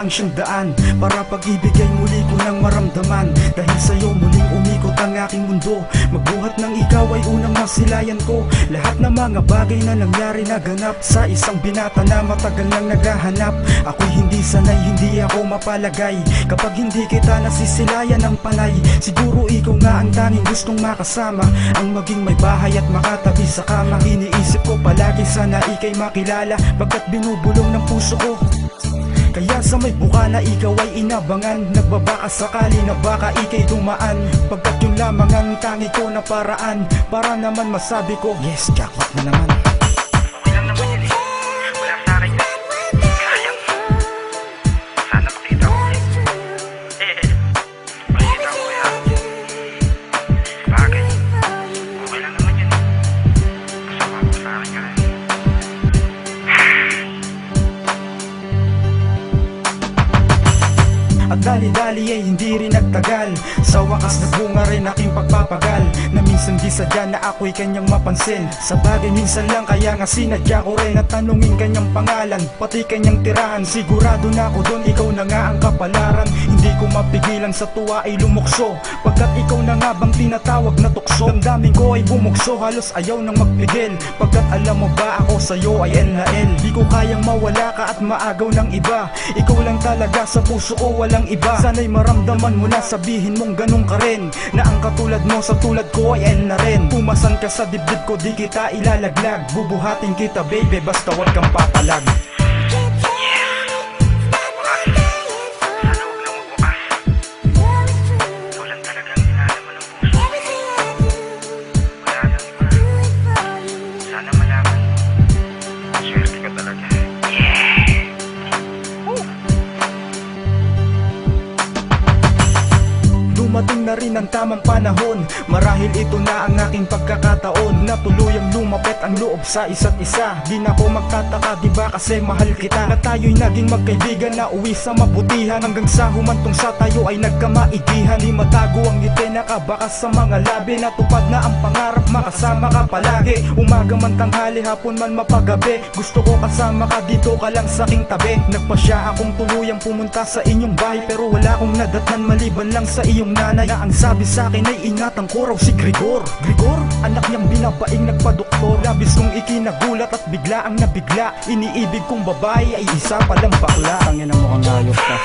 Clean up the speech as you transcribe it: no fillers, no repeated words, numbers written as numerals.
dumaan siyang daan para pag-ibig ay muli ko nang maramdaman. Dahil sa'yo muling umikot ang aking mundo. Magbuhat ng ikaw ay unang masilayan ko. Lahat ng mga bagay na nangyari naganap sa isang binata na matagal nang naghahanap. Ako'y hindi sanay, hindi ako mapalagay kapag hindi kita nasisilayan ng panay. Siguro ikaw nga ang tanging gustong makasama, ang maging may bahay at makatabi sa kama. Iniisip ko palagi sana ika'y makilala, pagkat binubulong ng puso ko. Kaya sa may buka na ikaw ay inabangan, nagbabaka sakali na baka ika'y dumaan. Pagkat yun lamang ang tangi ko na paraan para naman masabi ko, yes, jackpot na naman. Okay lang naman yun eh. Wala sa akin yun. Sayang. Sana makita ko. Makita ko kaya. Bagay. Okay lang naman yun eh. Masama ko sa akin ka rin. At dali-dali ay hindi rin nagtagal, sa wakas nagbunga rin aking pagpapagal. Na minsan di sadya na ako'y kanyang mapansin. Sa bagay minsan lang kaya nga sinadya ko rin at tanungin kanyang pangalan, pati kanyang tirahan. Sigurado na ako doon ikaw na nga ang kapalaran. Hindi ko mapigilan sa tuwa ay lumukso, pagkat ikaw na nga bang tinatawag na tukso. Damdamin ko ay bumukso, halos ayaw nang magpigil, pagkat alam mo ba ako sa'yo ay L na L. Di ko kayang mawala ka at maagaw ng iba. Ikaw lang talaga sa puso ko, walang iba. Sana'y maramdaman mo na, sabihin mong ganun ka rin, na ang katulad mo sa tulad ko ay L na rin. Pumasan ka sa dibdib ko, di kita ilalaglag. Bubuhatin kita baby, basta wag kang papalag. Dumating na rin ang tamang panahon, marahil ito na ang aking pagkakataon, na tuluyang lumapit ang loob sa isa't isa. Di na ko magtataka, diba kasi mahal kita, na tayo'y naging magkaibigan na uwi sa mabutihan. Hanggang sa humantong sa tayo ay nagkamaigihan. Di matago ang ngiti, nakabakas sa mga labi, natupad na ang pangarap, makasama ka palagi. Umaga man, tanghali, hapon man, mapagabi, gusto ko kasama ka, dito ka lang sa aking tabi. Nagpasya akong tuluyang pumunta sa inyong bahay, pero wala akong nadatnan maliban lang sa iyong nanay. Na ang sabi sa akin ay ingatan ko raw si Gregor. Gregor, anak niyang binabaing nagpadoktor. Labis kong ikinagulat at bigla ang nabigla. Iniibig kong babae ay isa palang bakla. Ang ina mo kang ayos ka.